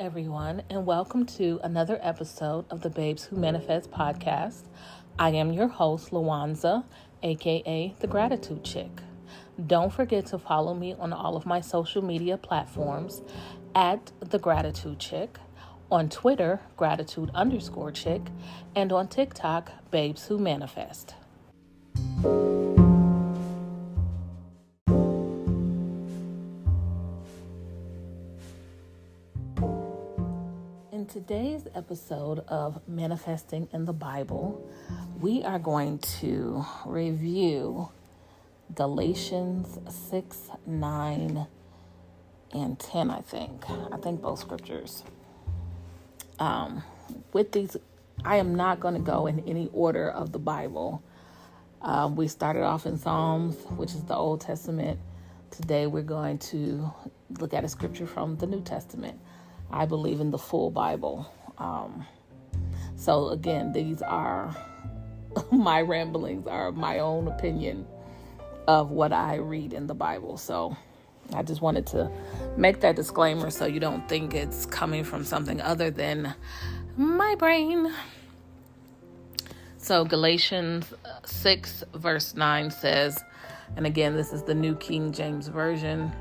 everyone, and welcome to another episode of the Babes Who Manifest podcast. I am your host, Lawanza, aka The Gratitude Chick. Don't forget to follow me on all of my social media platforms at The Gratitude Chick, on Twitter, Gratitude_Chick, and on TikTok, Babes Who Manifest. In today's episode of Manifesting in the Bible, we are going to review Galatians 6, 9, and 10, I think both scriptures. With these, I am not going to go in any order of the Bible. We started off in Psalms, which is the Old Testament. Today we're going to look at a scripture from the New Testament. I believe in the full Bible. So again, these are my ramblings, are my own opinion of what I read in the Bible. So I just wanted to make that disclaimer so you don't think it's coming from something other than my brain. So Galatians 6 verse 9 says, and again, this is the New King James Version,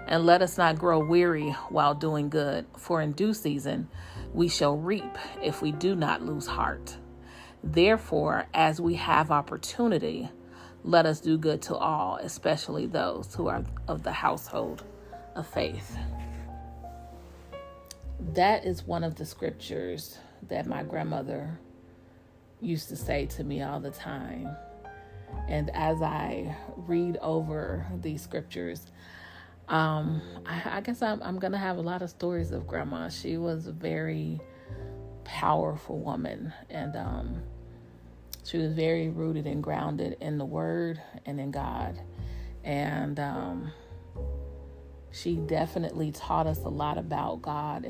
"And let us not grow weary while doing good, for in due season we shall reap if we do not lose heart. Therefore, as we have opportunity, let us do good to all, especially those who are of the household of faith." That is one of the scriptures that my grandmother used to say to me all the time. And as I read over these scriptures, I guess I'm going to have a lot of stories of Grandma. She was a very powerful woman, and she was very rooted and grounded in the Word and in God. And she definitely taught us a lot about God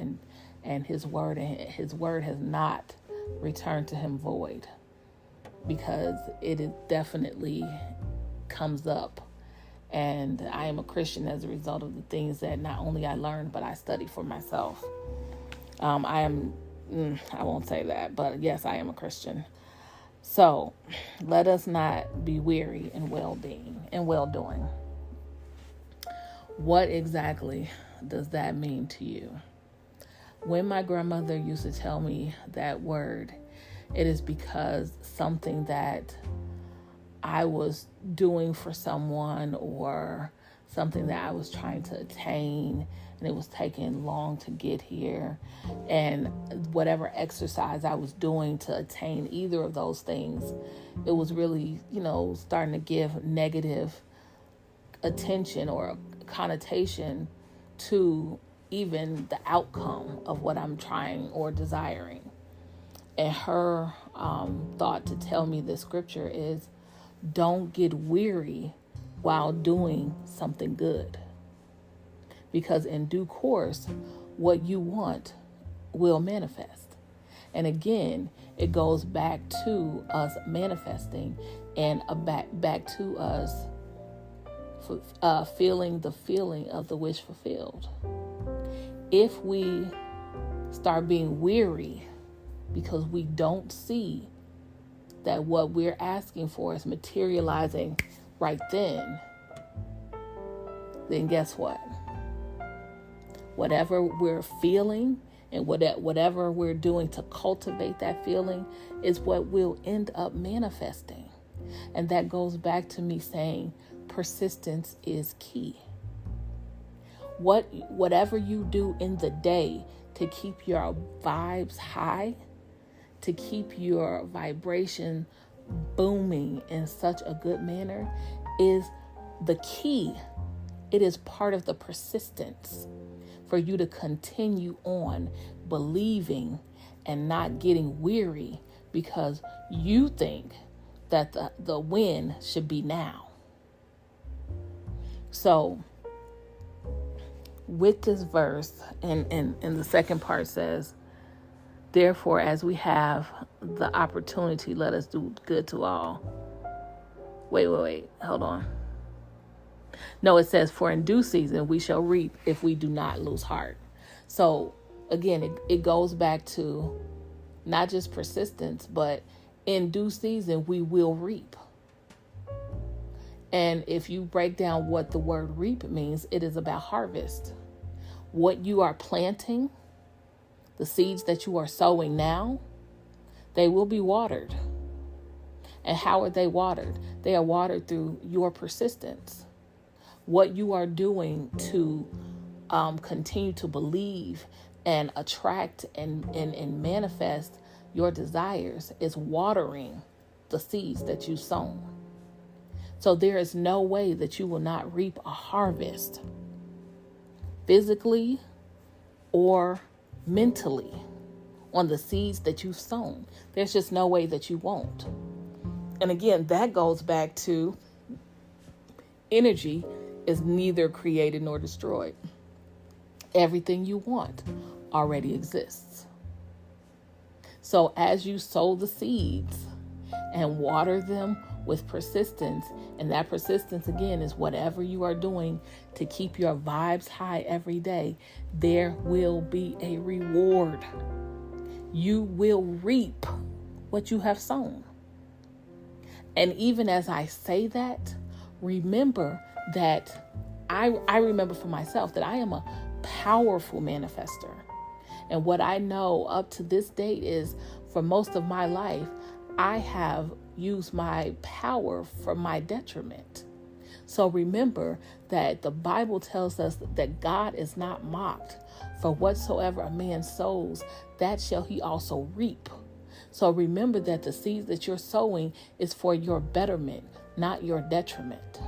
and His Word, and His Word has not returned to Him void, because it definitely comes up. And I am a Christian as a result of the things that not only I learned, but I studied for myself. I won't say that, but yes, I am a Christian. So let us not be weary in well-being and well-doing. What exactly does that mean to you? When my grandmother used to tell me that word, it is because something that I was doing for someone, or something that I was trying to attain, and it was taking long to get here, and whatever exercise I was doing to attain either of those things, it was really, starting to give negative attention or connotation to even the outcome of what I'm trying or desiring. And her thought to tell me this scripture is, don't get weary while doing something good, because in due course, what you want will manifest. And again, it goes back to us manifesting, and back to us feeling the feeling of the wish fulfilled. If we start being weary because we don't see that what we're asking for is materializing right then guess what? Whatever we're feeling and whatever we're doing to cultivate that feeling is what will end up manifesting. And that goes back to me saying persistence is key. Whatever you do in the day to keep your vibes high, to keep your vibration booming in such a good manner, is the key. It is part of the persistence for you to continue on believing and not getting weary because you think that the win should be now. So with this verse, and the second part says, "Therefore, as we have the opportunity, let us do good to all." Wait, hold on. No, it says, "For in due season we shall reap if we do not lose heart." So again, it goes back to not just persistence, but in due season, we will reap. And if you break down what the word reap means, it is about harvest. What you are planting, the seeds that you are sowing now, they will be watered. And how are they watered? They are watered through your persistence. What you are doing to continue to believe and attract and manifest your desires is watering the seeds that you've sown. So there is no way that you will not reap a harvest, physically or mentally, on the seeds that you've sown. There's just no way that you won't. And again, that goes back to energy is neither created nor destroyed. Everything you want already exists. So as you sow the seeds and water them with persistence, and that persistence again is whatever you are doing to keep your vibes high every day, there will be a reward. You will reap what you have sown. And even as I say that, remember that I remember for myself that I am a powerful manifester. And what I know up to this date is, for most of my life, I have used my power for my detriment. So remember that the Bible tells us that God is not mocked. For whatsoever a man sows, that shall he also reap. So remember that the seeds that you're sowing is for your betterment, not your detriment.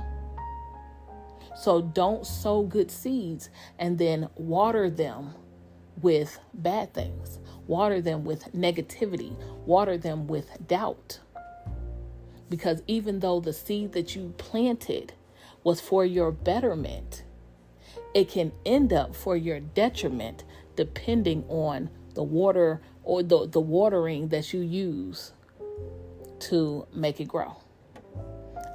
So don't sow good seeds and then water them with bad things. Water them with negativity. Water them with doubt. Because even though the seed that you planted was for your betterment, it can end up for your detriment depending on the water or the watering that you use to make it grow.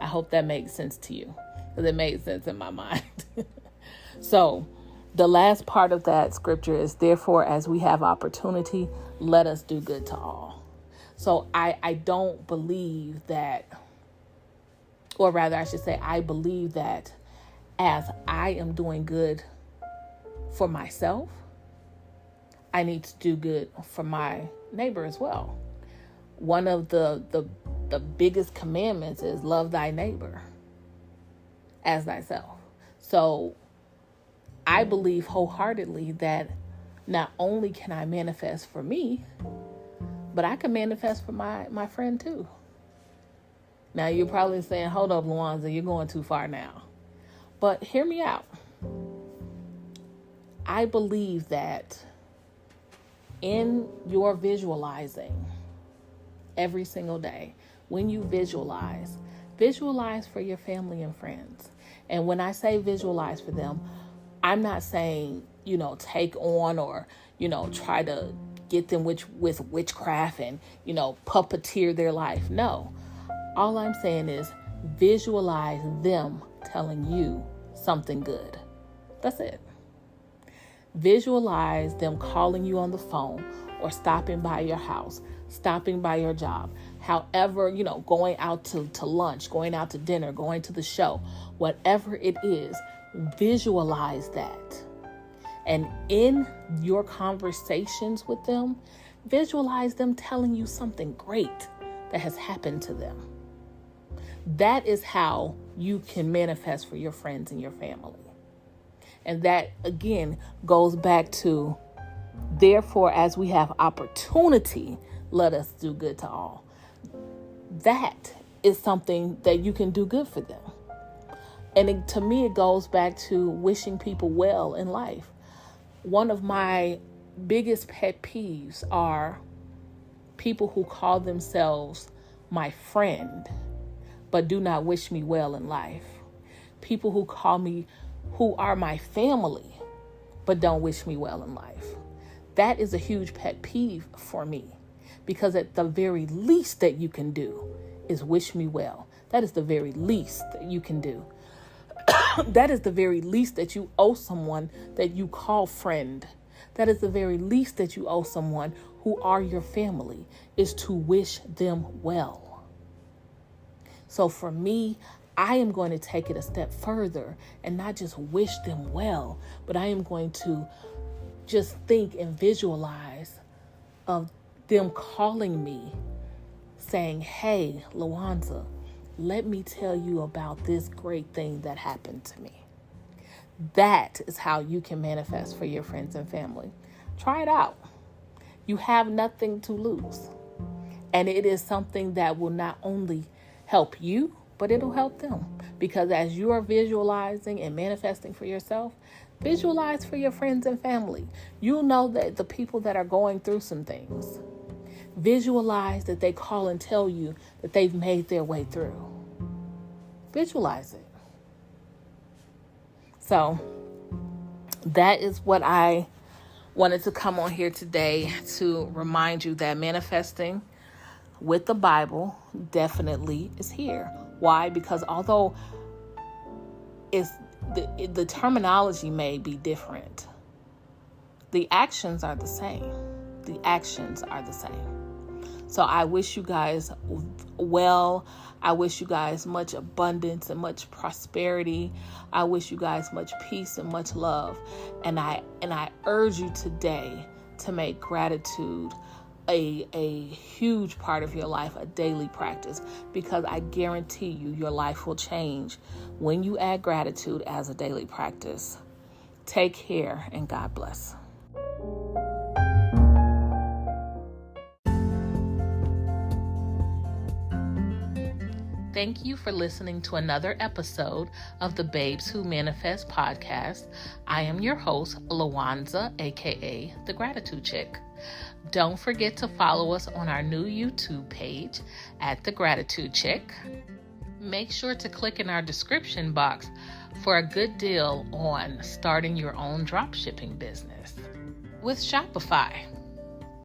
I hope that makes sense to you, because it made sense in my mind. So the last part of that scripture is, therefore, as we have opportunity, let us do good to all. So I don't believe that, or rather I should say, I believe that as I am doing good for myself, I need to do good for my neighbor as well. One of the biggest commandments is love thy neighbor as thyself. So I believe wholeheartedly that not only can I manifest for me, but I can manifest for my friend too. Now you're probably saying, hold up, Luanza, you're going too far now. But hear me out. I believe that in your visualizing every single day, when you visualize for your family and friends. And when I say visualize for them, I'm not saying, take on or, try to get them with witchcraft and, puppeteer their life. No, all I'm saying is visualize them telling you something good. That's it. Visualize them calling you on the phone or stopping by your house, stopping by your job. However, going out to lunch, going out to dinner, going to the show, whatever it is, visualize that. And in your conversations with them, visualize them telling you something great that has happened to them. That is how you can manifest for your friends and your family. And that, again, goes back to, therefore, as we have opportunity, let us do good to all. That is something that you can do good for them. And to me, it goes back to wishing people well in life. One of my biggest pet peeves are people who call themselves my friend, but do not wish me well in life. People who are my family, but don't wish me well in life. That is a huge pet peeve for me, because at the very least that you can do is wish me well. That is the very least that you can do. That is the very least that you owe someone that you call friend, That is the very least that you owe someone who are your family, is to wish them well. So for me, I am going to take it a step further and not just wish them well, but I am going to just think and visualize of them calling me saying, hey, Lawanza, let me tell you about this great thing that happened to me. That is how you can manifest for your friends and family. Try it out. You have nothing to lose. And it is something that will not only help you, but it'll help them. Because as you are visualizing and manifesting for yourself, visualize for your friends and family. You'll know that the people that are going through some things, visualize that they call and tell you that they've made their way through. Visualize it. So that is what I wanted to come on here today to remind you that manifesting with the Bible definitely is here. Why? Because although the terminology may be different, the actions are the same. The actions are the same. So I wish you guys well. I wish you guys much abundance and much prosperity. I wish you guys much peace and much love. And I urge you today to make gratitude a huge part of your life, a daily practice, because I guarantee you your life will change when you add gratitude as a daily practice. Take care and God bless. Thank you for listening to another episode of the Babes Who Manifest podcast. I am your host, Lawanza, aka The Gratitude Chick. Don't forget to follow us on our new YouTube page at The Gratitude Chick. Make sure to click in our description box for a good deal on starting your own dropshipping business with Shopify.